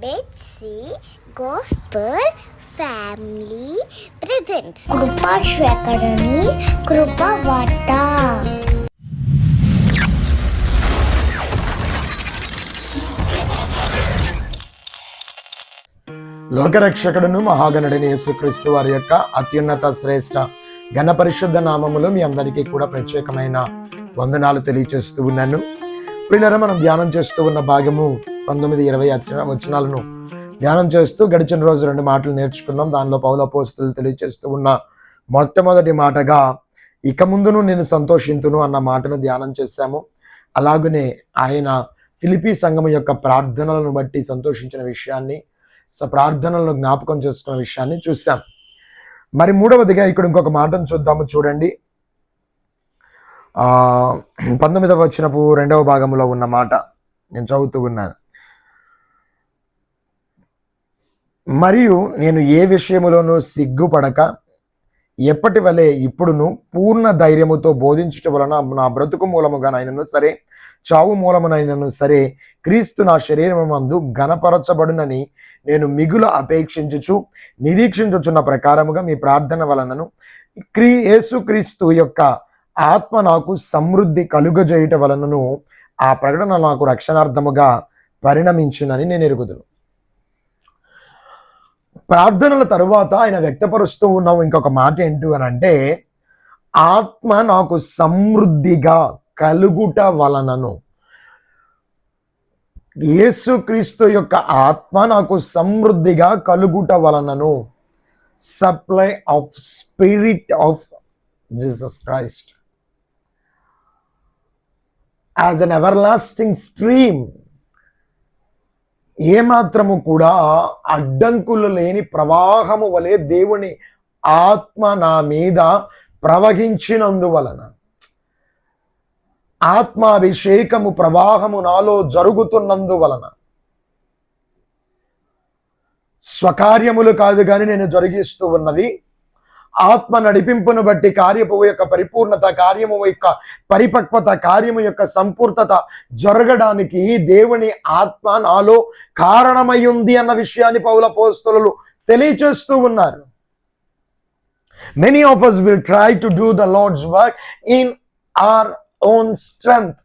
Betsy gospel family presents కృపా శ్వేకరణి కృపవార్త. లోకరక్షకుడును మహాగణుడిని యేసుక్రీస్తు వారి యొక్క అత్యున్నత శ్రేష్ఠ ఘన పరిశుద్ధ నామములు మీ అందరికీ కూడా ప్రత్యేకమైన వందనాలు తెలియచేస్తూ ఉన్నాను. పిల్లల మనం ధ్యానం చేస్తూ ఉన్న భాగము 19-20 వచనాలను ధ్యానం చేస్తూ గడిచిన రోజు 2 మాటలు నేర్చుకున్నాం. దానిలో పౌలు అపోస్తలులు తెలియచేస్తూ ఉన్న మొట్టమొదటి మాటగా ఇక ముందును నేను సంతోషింతును అన్న మాటను ధ్యానం చేశాము. అలాగనే ఆయన ఫిలిప్పీ సంఘము యొక్క ప్రార్థనలను బట్టి సంతోషించిన విషయాన్ని, ప్రార్థనలను జ్ఞాపకం చేసుకున్న విషయాన్ని చూసాం. మరి మూడవదిగా ఇక్కడ ఇంకొక మాటను చూద్దాము. చూడండి, 19వ వచనపు 2వ భాగంలో ఉన్న మాట నేను చదువుతూ ఉన్నాను. మరియు నేను ఏ విషయములోనూ సిగ్గుపడక ఎప్పటి వలె ఇప్పుడును పూర్ణ ధైర్యముతో బోధించుట వలన నా బ్రతుకు మూలముగానైనను సరే, చావు మూలమునైనను సరే, క్రీస్తు నా శరీరమందు ఘనపరచబడునని నేను మిగుల అపేక్షించుచు నిరీక్షించుచున్న ప్రకారముగా మీ ప్రార్థన వలనను యేసుక్రీస్తు యొక్క ఆత్మ నాకు సమృద్ధి కలుగజేయుట వలనను ఆ ప్రకటన నాకు రక్షణార్థముగా పరిణమించునని నేను ఎరుగుదును. ప్రార్థనల తరువాత ఆయన వ్యక్తపరుస్తూ ఉన్న ఇంకొక మాట ఏంటి అని అంటే, ఆత్మ నాకు సమృద్ధిగా కలుగుట వలనను, యేసుక్రీస్తు యొక్క ఆత్మ నాకు సమృద్ధిగా కలుగుట వలనను, supply of spirit of Jesus Christ as an everlasting stream, ఏమాత్రము కూడా అడ్డంకులు లేని ప్రవాహము వలె దేవుని ఆత్మ నా మీద ప్రవహించినందువలన, ఆత్మాభిషేకము ప్రవాహము నాలో జరుగుతున్నందువలన, స్వకార్యములు కాదు కానీ నేను జరిగిస్తూ ఉన్నవి ఆత్మ నడిపింపును బట్టి కార్యము యొక్క పరిపూర్ణత, కార్యము యొక్క పరిపక్వత, కార్యము యొక్క సంపూర్ణత జరగడానికి దేవుని ఆత్మ నాలో కారణమై ఉంది అన్న విషయాన్ని పౌలు అపోస్తలులు తెలియచేస్తూ ఉన్నారు. Many of us will try to do the Lord's work in our own strength.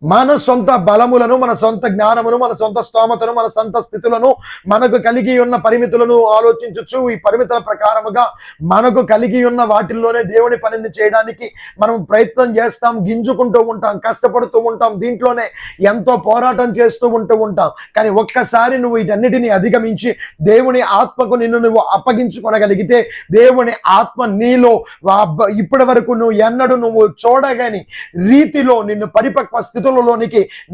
మన సొంత బలములను, మన సొంత జ్ఞానమును, మన సొంత స్తోమతను, మన సొంత స్థితులను, మనకు కలిగి ఉన్న పరిమితులను ఆలోచించచ్చు. ఈ పరిమితుల ప్రకారముగా మనకు కలిగి ఉన్న వాటిల్లోనే దేవుని పనిని చేయడానికి మనం ప్రయత్నం చేస్తాం, గింజుకుంటూ ఉంటాం, కష్టపడుతూ ఉంటాం, దీంట్లోనే ఎంతో పోరాటం చేస్తూ ఉంటాం. కానీ ఒక్కసారి నువ్వు వీటన్నిటిని అధిగమించి దేవుని ఆత్మకు నిన్ను నువ్వు అప్పగించుకొనగలిగితే, దేవుని ఆత్మ నీలో ఇప్పటి వరకు నువ్వు ఎన్నడూ నువ్వు చూడగాని రీతిలో నిన్ను పరిపక్వ స్థితులలోనికి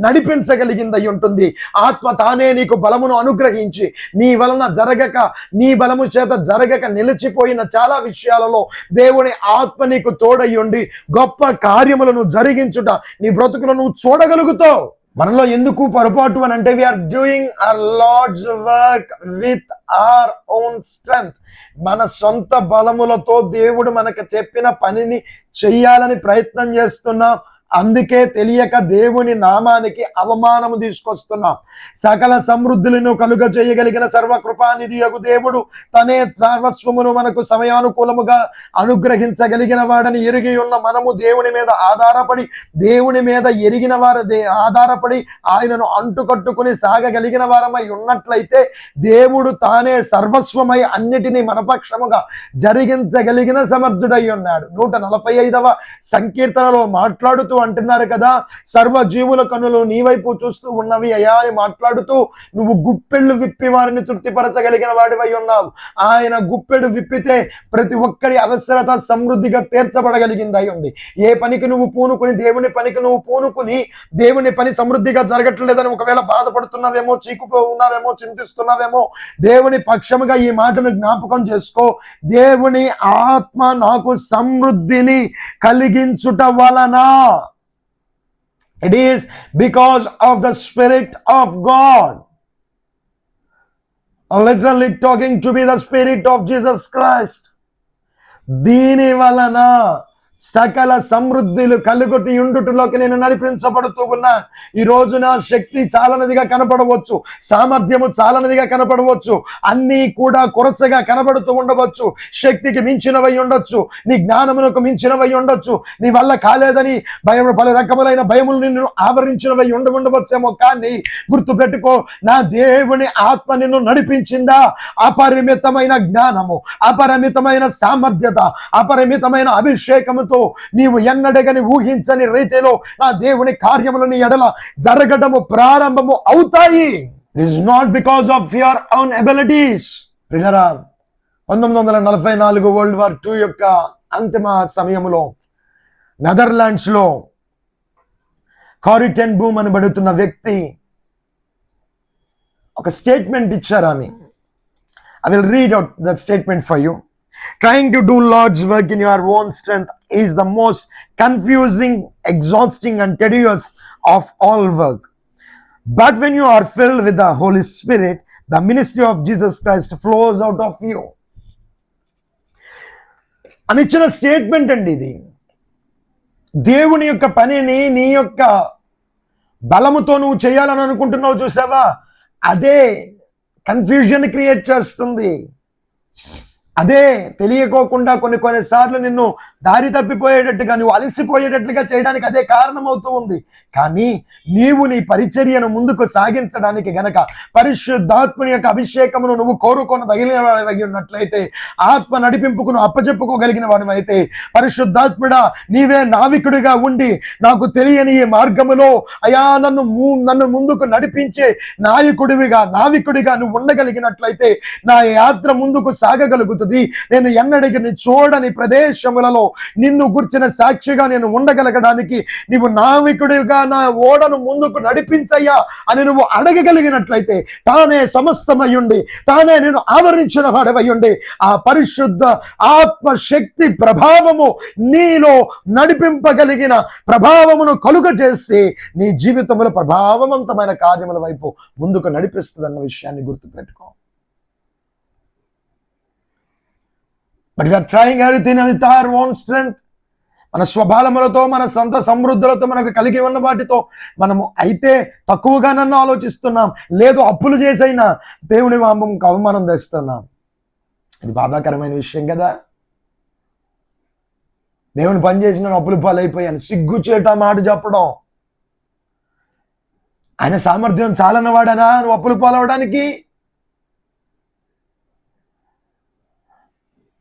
నడిపించగలిగిందై ఉంటుంది. ఆత్మ తానే నీకు బలమును అనుగ్రహించి నీ వలన జరగక, నీ బలము చేత జరగక నిలిచిపోయిన చాలా విషయాలలో దేవుని ఆత్మ నీకు తోడై ఉండి గొప్ప కార్యములను జరిగించుట నీ బ్రతుకులను నువ్వు చూడగలుగుతావు. మనలో ఎందుకు పొరపాటు అని అంటే, we are doing our Lord's work with our own strength. మన సొంత బలములతో దేవుడు మనకు చెప్పిన పనిని చెయ్యాలని ప్రయత్నం చేస్తున్నాం. అందుకే తెలియక దేవుని నామానికి అవమానము తీసుకొస్తున్నాం. సకల సమృద్ధులను కలుగ చేయగలిగిన సర్వకృపానిధియగు దేవుడు తనే సర్వస్వమును మనకు సమయానుకూలముగా అనుగ్రహించగలిగిన వాడని ఎరిగి ఉన్న మనము దేవుని మీద ఆధారపడి, దేవుని మీద ఎరిగిన వారు ఆధారపడి ఆయనను అంటుకట్టుకుని సాగగలిగిన వారమై ఉన్నట్లయితే, దేవుడు తానే సర్వస్వమై అన్నిటినీ మనపక్షముగా జరిగించగలిగిన సమర్థుడై ఉన్నాడు. 145వ సంకీర్తనలో మాట్లాడుతూ అంటున్నారు కదా, సర్వ జీవుల కన్నులు నీ వైపు చూస్తూ ఉన్నవి అయ్యా అని మాట్లాడుతూ, నువ్వు గుప్పెళ్ళు విప్పి వారిని తృప్తిపరచగలిగిన వాడివై ఉన్నావు. ఆయన గుప్పెడు విప్పితే ప్రతి ఒక్కరి అవసరత సమృద్ధిగా తీర్చబడగలిగిందై ఉంది. ఏ పనికి నువ్వు పూనుకుని, దేవుని పనికి నువ్వు పూనుకుని దేవుని పని సమృద్ధిగా జరగట్లేదని ఒకవేళ బాధపడుతున్నావేమో, చీకుపో ఉన్నావేమో, చింతిస్తున్నావేమో, దేవుని పక్షముగా ఈ మాటను జ్ఞాపకం చేసుకో. దేవుని ఆత్మ నాకు సమృద్ధిని కలిగించుట వలన, it is because of the Spirit of God. Literally talking to be the Spirit of Jesus Christ. దీని వలన సకల సమృద్ధులు కలుగుటి ఉండుటలోకి నేను నడిపించబడుతూ ఉన్నా. ఈ రోజు నా శక్తి చాలనదిగా కనపడవచ్చు, సామర్థ్యము చాలనదిగా కనపడవచ్చు, అన్నీ కూడా కొరచగా కనబడుతూ ఉండవచ్చు. శక్తికి మించినవై ఉండొచ్చు, నీ జ్ఞానమునకు మించినవై ఉండొచ్చు, నీ వల్ల కాలేదని పలు రకములైన భయములు నిన్ను ఆవరించినవై ఉండవచ్చేమో. కానీ గుర్తు పెట్టుకో, నా దేవుని ఆత్మ నిన్ను నడిపించిందా? అపరిమితమైన జ్ఞానము, అపరిమితమైన సామర్థ్యత, అపరిమితమైన అభిషేకముతో నీవు ఎన్నడగని ఊహించని రీతిలో నా దేవుని కార్యములు నీ ఎడల జరగడము ప్రారంభము అవుతాయి. It is not because of your own abilities. 1944 world war 2 యొక్క అంతిమ సమయంలో నెదర్లాండ్స్ లో కారీ టెన్ బూమ్ అనబడుతున్న వ్యక్తి ఒక స్టేట్మెంట్ ఇచ్చారు. ఆమె I will read out that statement for you. Trying to do Lord's work in your own strength is the most confusing, exhausting and tedious of all work. But when you are filled with the Holy Spirit, the ministry of Jesus Christ flows out of you. అని ఇచ్చిన statement అండి ఇది. దేవుని యొక్క పనిని నీ యొక్క బలముతో నువ్వు చేయాలని అనుకుంటున్నావు చూసావా, అదే కన్ఫ్యూజన్ క్రియేట్ చేస్తుంది. అదే తెలియకోకుండా కొన్నిసార్లు నిన్ను దారి తప్పిపోయేటట్టుగా, నువ్వు అలసిపోయేటట్లుగా చేయడానికి అదే కారణమవుతూ ఉంది. కానీ నీవు నీ పరిచర్యను ముందుకు సాగించడానికి గనక పరిశుద్ధాత్మని యొక్క అభిషేకమును నువ్వు కోరుకొని తగిలిన వాడివై ఉన్నట్లయితే, ఆత్మ నడిపింపుకును అప్పచెప్పుకోగలిగిన వాడివైతే, పరిశుద్ధాత్ముడా నీవే నావికుడిగా ఉండి నాకు తెలియని ఈ మార్గములో అయా నన్ను ముందుకు నడిపించే నావికుడిగా నువ్వు ఉండగలిగినట్లయితే నా యాత్ర ముందుకు సాగగలుగుతుంది. నేను ఎన్నడికి చూడని ప్రదేశములలో నిన్ను గుర్చిన సాక్షిగా నేను ఉండగలగడానికి నీవు నావికుడిగా నా ఓడను ముందుకు నడిపించయ్యా అని నువ్వు అడగగలిగినట్లయితే, తానే సమస్తమయ్యుండి తానే నేను ఆవరించిన వాడవయ్యుండి ఆ పరిశుద్ధ ఆత్మ శక్తి ప్రభావము నీలో నడిపింపగలిగిన ప్రభావమును కలుగజేసి నీ జీవితంలో ప్రభావవంతమైన కార్యముల వైపు ముందుకు నడిపిస్తుందన్న విషయాన్ని గుర్తుపెట్టుకో. But we are trying everything with our own strength. మన స్వబలములతో, మన సొంత సమృద్ధులతో, మనకు కలిగి ఉన్న వాటితో మనము అయితే తక్కువగా నన్ను ఆలోచిస్తున్నాం, లేదు అప్పులు చేసైనా దేవుని నామముకు అవమానం తెస్తున్నాం. ఇది బాధాకరమైన విషయం కదా. దేవుని పని చేసిన అప్పులు పాలైపోయాను, సిగ్గుచేట మాట చెప్పడం. ఆయన సామర్థ్యం చాలన్నవాడనా నువ్వు అప్పులు పాలవడానికి?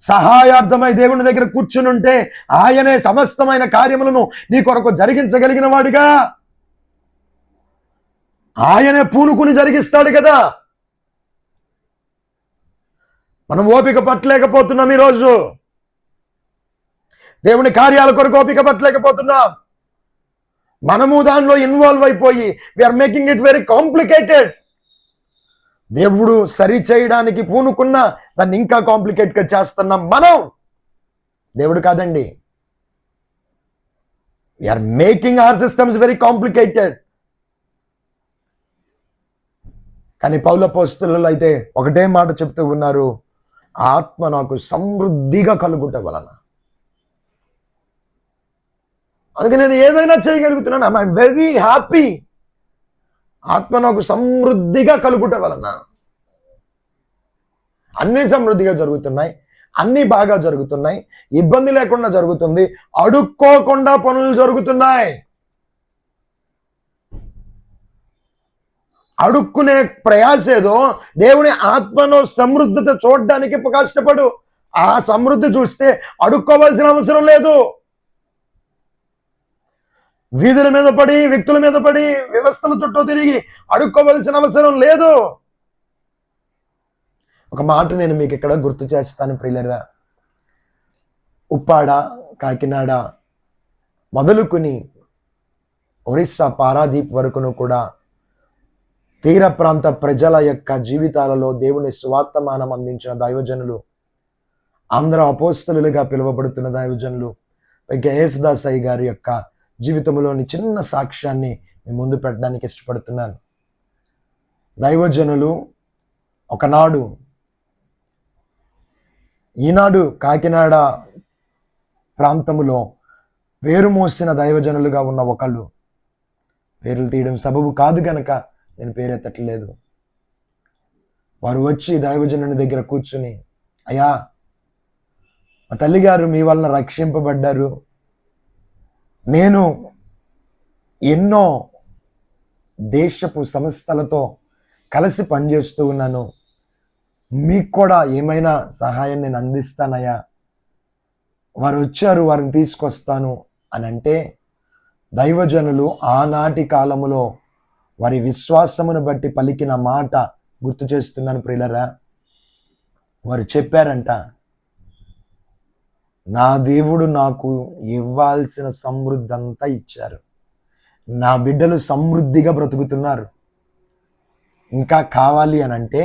సహాయార్థమై దేవుని దగ్గర కూర్చునుంటే ఆయనే సమస్తమైన కార్యములను నీ కొరకు జరిగించగలిగిన వాడిగా, ఆయనే పూనుకుని జరిగిస్తాడు కదా. మనం ఓపిక పట్టలేకపోతున్నాం. ఈరోజు దేవుని కార్యాల కొరకు ఓపిక పట్టలేకపోతున్నాం. మనము దానిలో ఇన్వాల్వ్ అయిపోయి we are making it very complicated. దేవుడు సరి చేయడానికి పూనుకున్న దాన్ని ఇంకా కాంప్లికేట్ గా చేస్తున్నాం మనం. దేవుడు కాదండి. We are making our systems very complicated. కానీ పౌలు అపోస్తలులు అయితే ఒకటే మాట చెప్తూ ఉన్నారు, ఆత్మ నాకు సమృద్ధిగా కలుగుట వలన. అందుకే నేను ఏదైనా చేయగలుగుతున్నాను. I'm very happy. ఆత్మ నాకు సమృద్ధిగా కలుగుట వలన అన్ని సమృద్ధిగా జరుగుతున్నాయి, అన్ని బాగా జరుగుతున్నాయి, ఇబ్బంది లేకుండా జరుగుతుంది, అడుక్కోకుండా పనులు జరుగుతున్నాయి. అడుక్కునే ప్రయాసేదో దేవుని ఆత్మను సమృద్ధిత చూడడానికి కష్టపడు. ఆ సమృద్ధి చూస్తే అడుక్కోవాల్సిన అవసరం లేదు. వీధుల మీద పడి, వ్యక్తుల మీద పడి, వ్యవస్థల చుట్టూ తిరిగి అడుక్కోవలసిన అవసరం లేదు. ఒక మాట నేను మీకు ఇక్కడ గుర్తు చేస్తాను ప్రియులారా. ఉప్పాడ, కాకినాడ మొదలుకుని ఒరిస్సా పారాదీప్ వరకును కూడా తీర ప్రాంత ప్రజల యొక్క జీవితాలలో దేవుని సువార్తమానం అందించిన దైవజనులు, ఆంధ్ర అపోస్తలులుగా పిలువబడుతున్న దైవజనులు వెంకయ్య యేసుదాసయ్య గారి యొక్క జీవితంలోని చిన్న సాక్ష్యాన్ని మీ ముందు పెట్టడానికి ఇష్టపడుతున్నాను. దైవజనులు ఒకనాడు ఈనాడు కాకినాడ ప్రాంతములో పేరు మోసిన దైవజనులుగా ఉన్న ఒకళ్ళు, పేర్లు తీయడం సబబు కాదు గనక నేను పేరెత్తట్లేదు, వారు వచ్చి దైవజనుని దగ్గర కూర్చుని, అయ్యా మా తల్లిగారు మీ వలన రక్షింపబడ్డారు, నేను ఎన్నో దేశపు సంస్థలతో కలిసి పనిచేస్తూ ఉన్నాను, మీకు కూడా ఏమైనా సహాయం నేను అందిస్తానయ్యా, వారు వచ్చారు, వారిని తీసుకొస్తాను అని అంటే, దైవజనులు ఆనాటి కాలములో వారి విశ్వాసమును బట్టి పలికిన మాట గుర్తు చేస్తున్నాను ప్రియులరా. వారు చెప్పారంట, నా దేవుడు నాకు ఇవ్వాల్సిన సమృద్ధి అంతా ఇచ్చారు, నా బిడ్డలు సమృద్ధిగా బ్రతుకుతున్నారు, ఇంకా కావాలి అని అంటే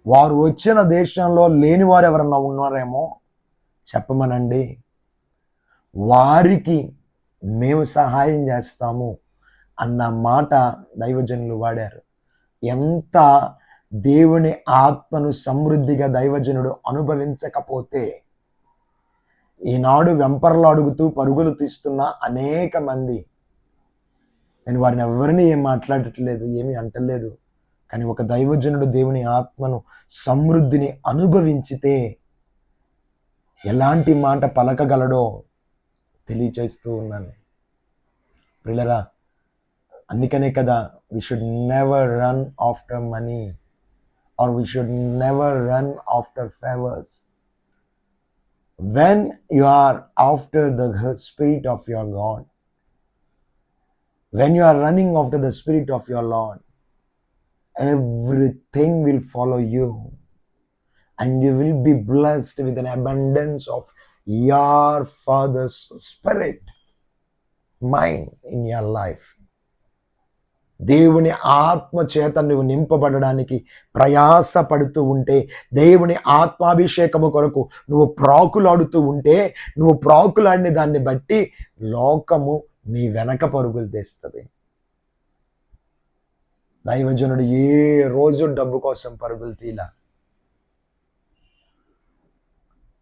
వారు వచ్చిన దేశంలో లేని వారు ఎవరన్నా ఉన్నారేమో చెప్పమనండి, వారికి మేము సహాయం చేస్తాము అన్న మాట దైవజనులు వాడారు. ఎంత దేవుని ఆత్మను సమృద్ధిగా దైవజనుడు అనుభవించకపోతే ఈనాడు వెంపర్లు అడుగుతూ పరుగులు తీస్తున్న అనేక మంది, నేను వారిని ఎవరిని ఏం మాట్లాడట్లేదు, ఏమీ అంటలేదు, కానీ ఒక దైవజనుడు దేవుని ఆత్మను సమృద్ధిని అనుభవించితే ఎలాంటి మాట పలకగలడో తెలియచేస్తూ ఉన్నాను ప్రియులరా. అందుకనే కదా, we should never run after money or we should never run after favours. When you are after the spirit of your God, when you are running after the spirit of your Lord, everything will follow you and you will be blessed with an abundance of your Father's spirit, mind in your life. దేవుని ఆత్మ చేత నువ్వు నింపబడడానికి ప్రయాస పడుతూ ఉంటే, దేవుని ఆత్మాభిషేకము కొరకు నువ్వు ప్రాకులాడుతూ ఉంటే, నువ్వు ప్రాకులాడిన దాన్ని బట్టి లోకము నీ వెనక పరుగులు తీస్తుంది. దైవజనుడు ఏ రోజు డబ్బు కోసం పరుగులు తీలా,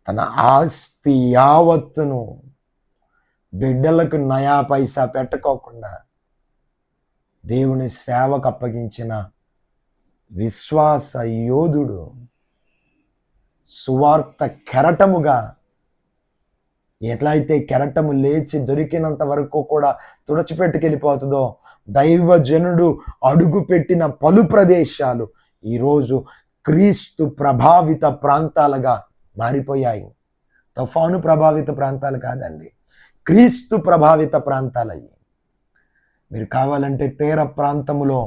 తన ఆస్తి యావత్తును బిడ్డలకు నయా పైసా పెట్టుకోకుండా దేవుని సేవకు అప్పగించిన విశ్వాస యోధుడు. సువార్త కెరటముగా, ఎట్లయితే కెరటము లేచి దొరికినంత వరకు కూడా తుడచిపెట్టుకెళ్ళిపోతుందో, దైవజనుడు అడుగు పెట్టిన పలు ప్రదేశాలు ఈరోజు క్రీస్తు ప్రభావిత ప్రాంతాలుగా మారిపోయాయి. తుఫాను ప్రభావిత ప్రాంతాలు కాదండి, క్రీస్తు ప్రభావిత ప్రాంతాలయ్యి. మీరు కావాలంటే తీర ప్రాంతములో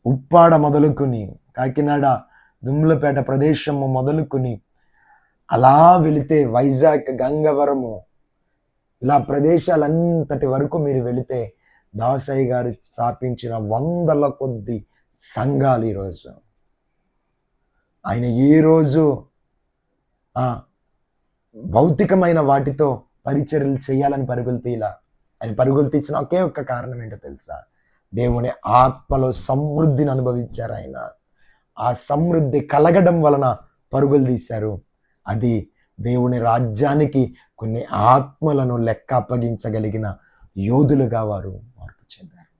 ఉప్పాడ మొదలుకొని, కాకినాడ దుమ్ములపేట ప్రదేశము మొదలుకొని అలా వెళితే వైజాగ్, గంగవరము, ఇలా ప్రదేశాలంతటి వరకు మీరు వెళితే దాసయ్య గారు స్థాపించిన వందల కొద్ది సంఘాలు ఈరోజు. ఆయన ఏ రోజు భౌతికమైన వాటితో పరిచర్యలు చేయాలని పరుగులు తీలా. ఆయన పరుగులు తీసిన ఒకే ఒక్క కారణం ఏంటో తెలుసా? దేవుని ఆత్మలో సమృద్ధిని అనుభవించారు ఆయన. ఆ సమృద్ధి కలగడం వలన పరుగులు తీశారు. అది దేవుని రాజ్యానికి కొన్ని ఆత్మలను లెక్క అప్పగించగలిగిన యోధులుగా వారు మార్పు చెందారు.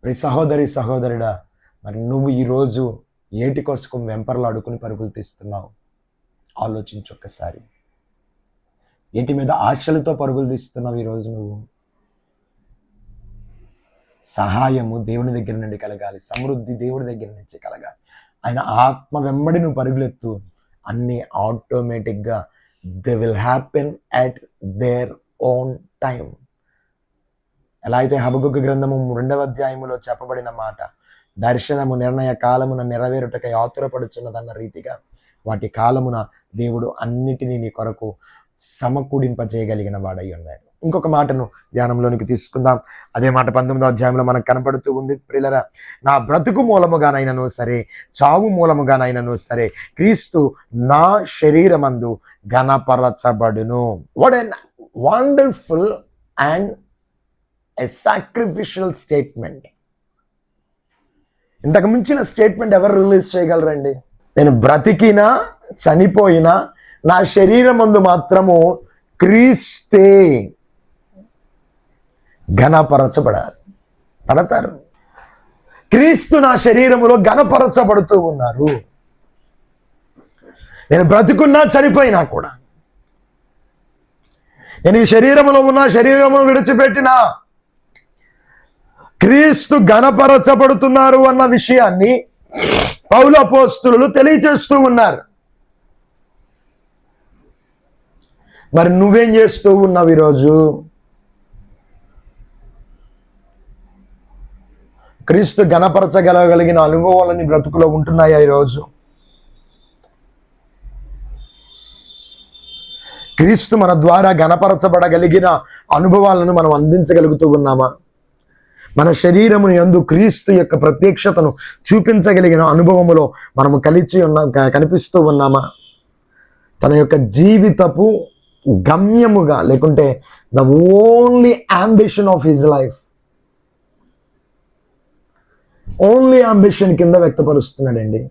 ప్రతి సహోదరి సహోదరుడా, మరి నువ్వు ఈరోజు ఏటి కోసం వెంపర్లాడుకుని పరుగులు తీస్తున్నావు? ఆలోచించు ఒక్కసారి. ఏంటి మీద ఆశలతో పరుగులు తీస్తున్నావు ఈరోజు నువ్వు? సహాయము దేవుని దగ్గర నుండి కలగాలి, సమృద్ధి దేవుడి దగ్గర నుంచి కలగాలి. ఆయన ఆత్మ వెంబడి నువ్వు పరుగులెత్తు, అన్నీ ఆటోమేటిక్గా they will happen at their own time. ఎలా అయితే హబక్కూకు గ్రంథము 2వ అధ్యాయములో చెప్పబడిన మాట, దర్శనము నిర్ణయ కాలమున నెరవేరుటకై ఆతురపడుచున్నదన్న రీతిగా వాటి కాలమున దేవుడు అన్నిటినీ నీ కొరకు సమకూడింపజేయగలిగిన వాడై ఉన్నాడు. ఇంకొక మాటను ధ్యానంలోనికి తీసుకుందాం. అదే మాట 19వ అధ్యాయంలో మనకు కనపడుతూ ఉంది. ప్రియులరా, నా బ్రతుకు మూలముగానైనను సరే, చావు మూలముగానైనను సరే, క్రీస్తు నా శరీరమందు ఘనపరచబడును. What an wonderful and a sacrificial statement. ఇంతకు మించిన స్టేట్మెంట్ ఎవరు రిలీజ్ చేయగలరండి? నేను బ్రతికినా చనిపోయినా నా శరీరమందు మాత్రము క్రీస్తే పడతారు. క్రీస్తు నా శరీరములో ఘనపరచబడుతూ ఉన్నారు. నేను బ్రతుకున్నా చనిపోయినా కూడా, నేను ఈ శరీరములో ఉన్న శరీరమును విడిచిపెట్టినా క్రీస్తు ఘనపరచబడుతున్నారు అన్న విషయాన్ని పౌలు అపోస్తలులు తెలియజేస్తూ ఉన్నారు. మరి నువ్వేం చేస్తూ ఉన్నావు ఈరోజు? క్రీస్తు ఘనపరచగలగలిగిన అనుభవాలని బ్రతుకులో ఉంటున్నాయా ఈరోజు? క్రీస్తు మన ద్వారా ఘనపరచబడగలిగిన అనుభవాలను మనం అందించగలుగుతూ ఉన్నామా? మన శరీరమును యందు క్రీస్తు యొక్క ప్రత్యక్షతను చూపించగలిగిన అనుభవములో మనము కనిపిస్తూ ఉన్నామా? తన యొక్క జీవితపు గమ్యముగా, లేకుంటే the only ambition of his life, only ambition కింద వ్యక్తపరుస్తున్నాడండి.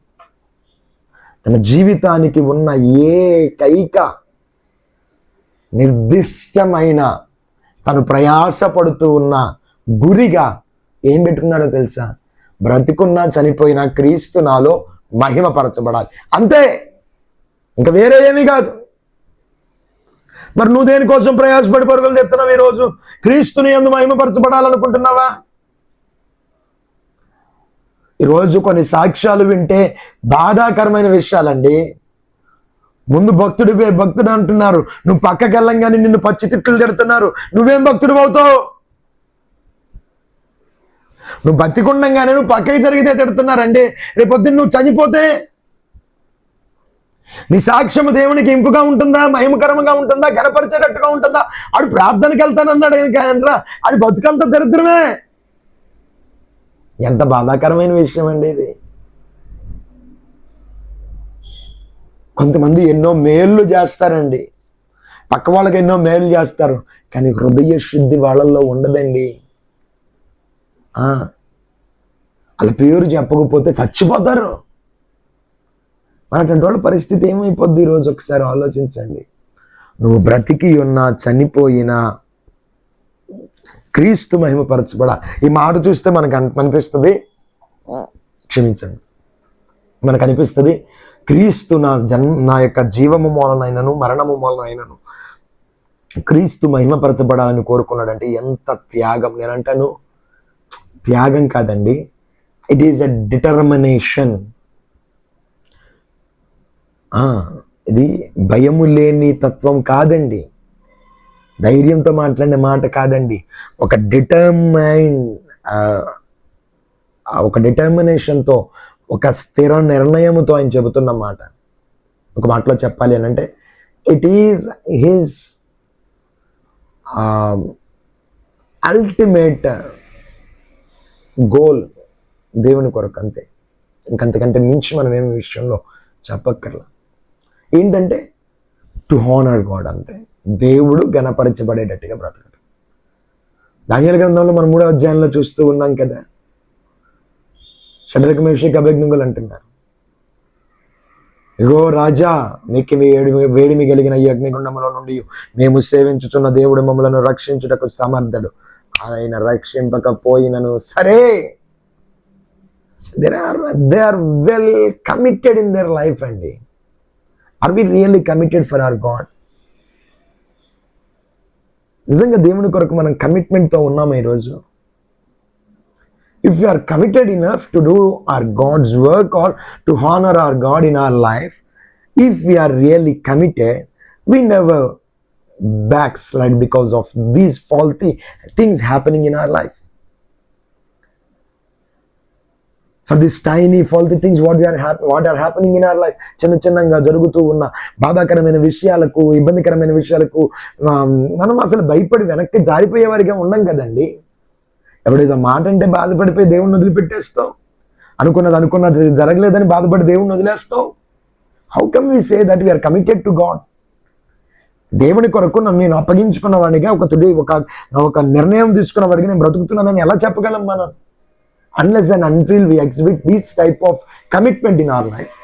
తన జీవితానికి ఉన్న ఏకైక నిర్దిష్టమైన తను ప్రయాసపడుతూ ఉన్న గురిగా ఏం పెట్టుకున్నాడో తెలుసా? బ్రతికున్నా చనిపోయినా క్రీస్తు నాలో మహిమపరచబడాలి, అంతే, ఇంకా వేరే ఏమీ కాదు. మరి నువ్వు దేనికోసం ప్రయాసపడి పరుగులు తెస్తున్నావు ఈరోజు? క్రీస్తుని యందు మహిమపరచబడాలనుకుంటున్నావా? ఈరోజు కొన్ని సాక్ష్యాలు వింటే బాధాకరమైన విషయాలండి. ముందు భక్తుడు అంటున్నారు, నువ్వు పక్కకి వెళ్ళంగానే నిన్ను పచ్చి తిట్లు తిడుతున్నారు, నువ్వేం భక్తుడు అవుతావు? నువ్వు బతికుండంగానే నువ్వు పక్కకి జరిగితే తిడుతున్నారండి. రేపొద్దున్న నువ్వు చనిపోతే నీ సాక్ష్యము దేవునికి ఇంపుగా ఉంటుందా? మహిమకరంగా ఉంటుందా? గనపరిచేటట్టుగా ఉంటుందా? ఆడు ప్రార్థనకి వెళ్తానన్నాడు కానీ ఆడు బతుకంత దరిద్రమే. ఎంత బాధాకరమైన విషయం అండి ఇది. కొంతమంది ఎన్నో మేళ్ళు చేస్తారండి, పక్క వాళ్ళకి ఎన్నో మేలు చేస్తారు, కానీ హృదయ శుద్ధి వాళ్ళల్లో ఉండదండి. వాళ్ళ పేరు చెప్పకపోతే చచ్చిపోతారు. మన అటువంటి వాళ్ళ పరిస్థితి ఏమైపోద్ది ఈరోజు? ఒకసారి ఆలోచించండి. నువ్వు బ్రతికి ఉన్నా చనిపోయినా క్రీస్తు మహిమపరచబడ. ఈ మాట చూస్తే మనకు అనిపిస్తుంది, క్షమించండి, మనకు అనిపిస్తుంది క్రీస్తు నా యొక్క జీవము మూలనైనను మరణము మూలనైనను క్రీస్తు మహిమపరచబడాలని కోరుకున్నాడంటే ఎంత త్యాగం. నేనంటాను త్యాగం కాదండి, ఇట్ ఈజ్ ఎ డిటర్మినేషన్. ఇది భయము లేని తత్వం కాదండి, ధైర్యంతో మాట్లాడిన మాట కాదండి. ఒక డిటర్మినేషన్తో, ఒక స్థిర నిర్ణయముతో ఆయన చెబుతున్న మాట. ఒక మాటలో చెప్పాలి అని అంటే it is his ultimate goal దేవుని కొరకు, అంతే. ఇంకంతకంటే మించి మనం ఏమి విషయంలో చెప్పక్కర్లా. ఏంటంటే టు హానర్ గాడ్, అంతే. దేవుడు ఘనపరచబడేటట్టుగా బ్రతకడం. దానియేలు గ్రంథంలో మనం 3వ అధ్యాయంలో చూస్తూ ఉన్నాం కదా, షడ్రక్ మేషక్ అబేద్నెగోలు అంటున్నారు, ఇగో రాజా, నీకు వేడిమి కలిగిన ఈ అగ్నిగుండములో నుండి మేము సేవించుచున్న దేవుడు మమ్మలను రక్షించుటకు సమర్థుడు, ఆయన రక్షింపకపోయినను సరే. They are well committed in their life అండి. Are we really committed for our God? నిజంగా దేవుని కొరకు మనం కమిట్మెంట్తో ఉన్నాము ఈరోజు? If we are committed enough to do our God's work or to honor our God in our life, if we are really committed, we never backslide because of these faulty things happening in our life. For these tiny faulty things what are happening in our life, చిన్నగా జరుగుతూ ఉన్న బాధాకరమైన విషయాలకు, ఇబ్బందికరమైన విషయాలకు మనం అసలు భయపడి వెనక్కి జారిపోయే వారిగా ఉండం కదండి. ఎవడేదో మాట అంటే బాధపడిపోయి దేవుణ్ణి వదిలిపెట్టేస్తావు, అనుకున్నది జరగలేదని బాధపడి దేవుణ్ణి వదిలేస్తావు. How come we say that we are committed to God? దేవుని కొరకు నేను అప్పగించుకున్న వాడిగా, ఒక నిర్ణయం తీసుకున్న వాడికి నేను బ్రతుకుతున్నానని ఎలా చెప్పగలం మనం? Unless and until we exhibit this type of commitment in our life.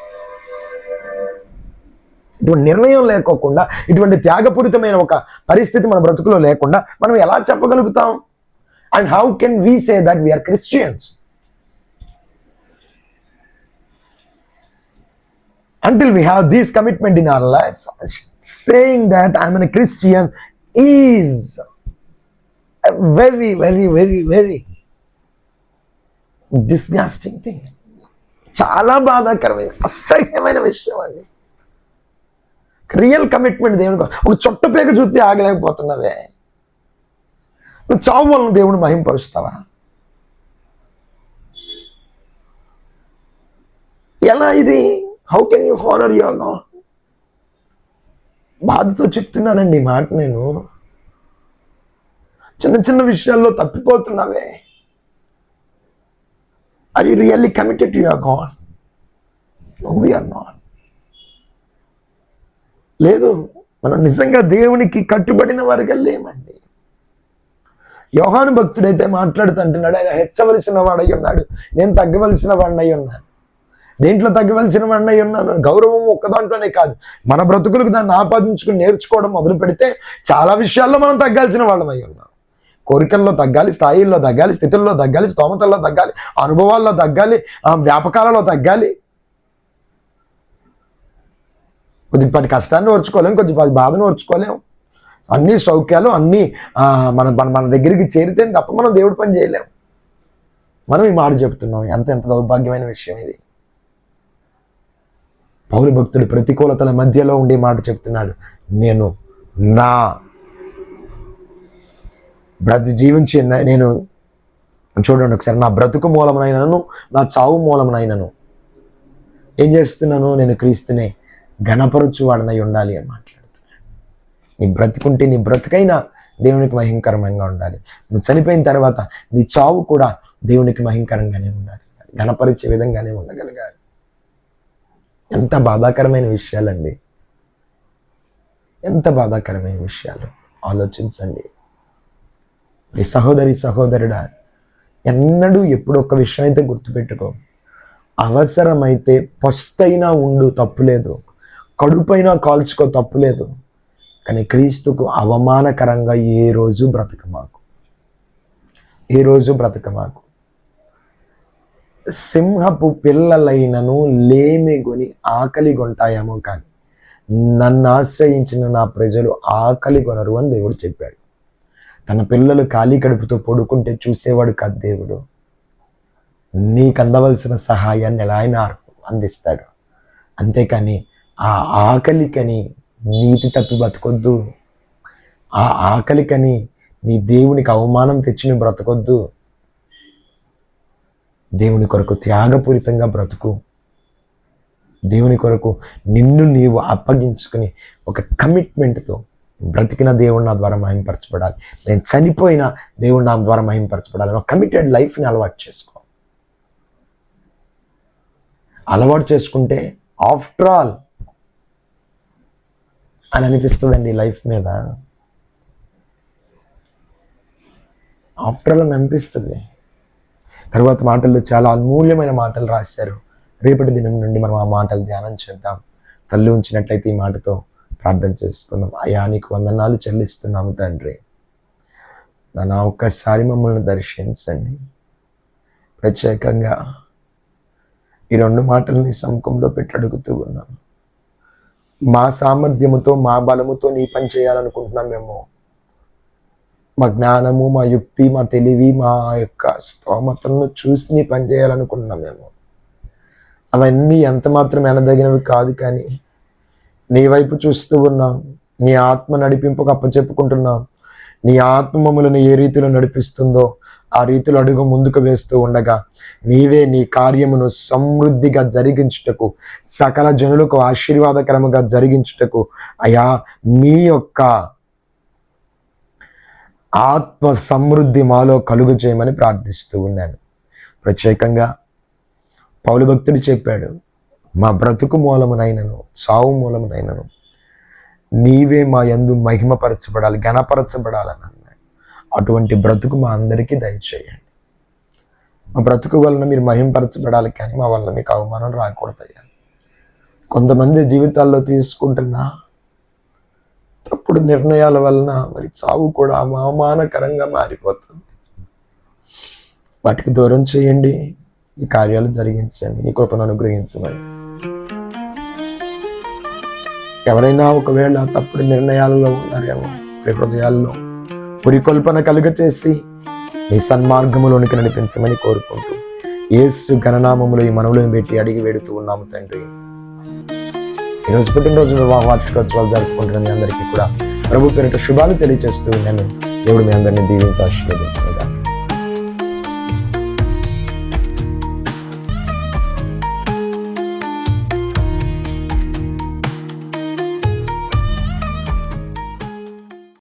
ఇటువంటి నిర్ణయం లేకోకుండా, ఇటువంటి త్యాగపూరితమైన ఒక పరిస్థితి మన బ్రతుకులో లేకుండా మనం ఎలా చెప్పగలుగుతాం? And how can we say that we are Christians? Until we have this commitment in our life, saying that I'm a Christian is a very, very, very, very disgusting thing. చాలా బాధాకరమైన, అసహ్యమైన విషయం అండి. రియల్ కమిట్మెంట్ దేవునికి ఒక చుట్టపేక చూస్తే ఆగలేకపోతున్నావే. నువ్వు చావు వలన దేవుని మహింపరుస్తావా? ఎలా ఇది? How can you honour your God? బాధతో చెప్తున్నానండి ఈ మాట. నేను చిన్న చిన్న విషయాల్లో తప్పిపోతున్నావే. Are you really committed to your God? No, we are not. లేదు, మనం నిజంగా దేవునికి కట్టుబడిన వారిగా లేమండి. యోహాను భక్తుడైతే మాట్లాడుతుంటున్నాడు, ఆయన హెచ్చవలసిన వాడై ఉన్నాడు, నేను తగ్గవలసిన వాడినై ఉన్నాను. దేంట్లో తగ్గవలసిన వాడినై ఉన్నాను? గౌరవం ఒక్క దాంట్లోనే కాదు, మన బ్రతుకులకు దాన్ని ఆపాదించుకుని నేర్చుకోవడం మొదలు పెడితే చాలా విషయాల్లో మనం తగ్గాల్సిన వాళ్ళమై ఉన్నాం. కోరికల్లో తగ్గాలి, స్థాయిల్లో తగ్గాలి, స్థితుల్లో తగ్గాలి, స్తోమతల్లో తగ్గాలి, అనుభవాల్లో తగ్గాలి, వ్యాపకాలలో తగ్గాలి. కొద్దిపాటి కష్టాన్ని ఓర్చుకోలేం, కొద్దిపాటి బాధను ఓర్చుకోలేం. అన్ని సౌఖ్యాలు అన్నీ మన మన దగ్గరికి చేరితే తప్ప మనం దేవుడి పని చేయలేం. మనం ఈ మాట చెప్తున్నాం. ఎంత దౌర్భాగ్యమైన విషయం ఇది. పౌలు భక్తుడు ప్రతికూలతల మధ్యలో ఉండే మాట చెప్తున్నాడు, నేను నా జీవించి నేను చూడండి ఒకసారి, నా బ్రతుకు మూలమునైనను నా చావు మూలమునైనను ఏం చేస్తున్నాను? నేను క్రీస్తునే ఘనపరచు వాడనై ఉండాలి అని మాట్లాడుతున్నాడు. నీ బ్రతుకుంటే నీ బ్రతుకైనా దేవునికి మహింకరంగా ఉండాలి. నువ్వు చనిపోయిన తర్వాత నీ చావు కూడా దేవునికి మహింకరంగానే ఉండాలి, ఘనపరిచే విధంగానే ఉండగలగాలి. ఎంత బాధాకరమైన విషయాలండి, ఎంత బాధాకరమైన విషయాలు. ఆలోచించండి. ఈ సహోదరుడా, ఎన్నడూ ఎప్పుడు ఒక్క విషయం అయితే గుర్తుపెట్టుకో, అవసరమైతే పస్తైనా ఉండు, తప్పులేదు. కడుపైనా కాల్చుకో, తప్పులేదు. కానీ క్రీస్తుకు అవమానకరంగా ఏ రోజు బ్రతకమాకు. సింహపు పిల్లలైనను లేమిగొని ఆకలి గొంటాయేమో, కానీ నన్ను ఆశ్రయించిన నా ప్రజలు ఆకలి కొనరు అని దేవుడు చెప్పాడు. తన పిల్లలు ఖాళీ కడుపుతో పడుకుంటే చూసేవాడు కాదు దేవుడు. నీకు అందవలసిన సహాయాన్ని ఎలా అయినా అందిస్తాడు. అంతేకాని ఆ ఆకలికని నీతి తప్పి బతకొద్దు. ఆ ఆకలికని నీ దేవునికి అవమానం తెచ్చి నువ్వు బ్రతకొద్దు. దేవుని కొరకు త్యాగపూరితంగా బ్రతుకు. దేవుని కొరకు నిన్ను నీవు అప్పగించుకుని ఒక కమిట్మెంట్తో బ్రతికిన దేవుడు నా ద్వారా మహింపరచబడాలి, నేను చనిపోయిన దేవుడు నా ద్వారా మహింపరచబడాలి, ఒక కమిటెడ్ లైఫ్ని అలవాటు చేసుకో. అలవాటు చేసుకుంటే ఆఫ్టర్ ఆల్ అని అనిపిస్తుందండి లైఫ్ మీద. ఆఫ్టర్ ఆల్ అని అనిపిస్తుంది. తర్వాత మాటల్లో చాలా అమూల్యమైన మాటలు రాశారు. రేపటి దినం నుండి మనం ఆ మాటలు ధ్యానం చేద్దాం. తల్లి ఉంచినట్లయితే ఈ మాటతో ప్రార్థన చేసుకుందాం. అయ్యా, నీకు వందనాలు చెల్లిస్తున్నాము తండ్రి. నా ఒక్కసారి మమ్మల్ని దర్శించండి. ప్రత్యేకంగా ఈ 2 మాటలని సముఖంలో పెట్టి అడుగుతూ ఉన్నాము. మా సామర్థ్యముతో మా బలముతో నీ పని చేయాలనుకుంటున్నామేమో. మా జ్ఞానము, మా యుక్తి, మా తెలివి, మా యొక్క స్తోమతలను చూసి నీ పని చేయాలనుకుంటున్నామేమో. అవన్నీ ఎంత మాత్రం ఎనదగినవి కాదు. కానీ నీ వైపు చూస్తూ ఉన్నాం. నీ ఆత్మ నడిపింపుకు అప్పచెప్పుకుంటున్నాం. నీ ఆత్మ మమ్మల్ని ఏ రీతిలో నడిపిస్తుందో ఆ రీతిలో అడుగు ముందుకు వేస్తూ ఉండగా నీవే నీ కార్యమును సమృద్ధిగా జరిగించుటకు, సకల జనులకు ఆశీర్వాదకరముగా జరిగించుటకు అయా మీ యొక్క ఆత్మ సమృద్ధి మాలో కలుగు చేయమని ప్రార్థిస్తూ ఉన్నాను. ప్రత్యేకంగా పౌలు భక్తుడు చెప్పాడు, మా బ్రతుకు మూలమునైనను చావు మూలమునైనను నీవే మా యందు మహిమపరచబడాలి, ఘనపరచబడాలని అన్నాడు. అటువంటి బ్రతుకు మా అందరికీ దయచేయండి. మా బ్రతుకు వలన మీరు మహిమపరచబడాలి, కానీ మా వలన మీకు అవమానం రాకూడదయ్యా. కొంతమంది జీవితాల్లో తీసుకుంటున్న తప్పుడు నిర్ణయాల వలన మరి చావు కూడా అవమానకరంగా మారిపోతుంది. వాటికి దూరం చేయండి, ఈ కార్యాలు జరిగించండి, ఈ కృపను అనుగ్రహించమని. ఎవరైనా ఒకవేళ తప్పుడు నిర్ణయాలలో ఉన్నారేమో, హృదయాల్లో పురికొల్పన కలుగచేసి నీ సన్మార్గములోనికి నడిపించమని కోరుకుంటూ యేసు ఘననామములో ఈ మనవులను పెట్టి అడిగి వేడుతూ ఉన్నాము తండ్రి. ఈరోజు పుట్టినరోజు వార్షికోత్సవాలు జరుపుకుంటున్న మీ అందరికీ కూడా ప్రభు పేరిట శుభాలు తెలియజేస్తూ ఉన్నాను. దేవుడు మీ అందరినీ దీవించి ఆశీర్వదించారు.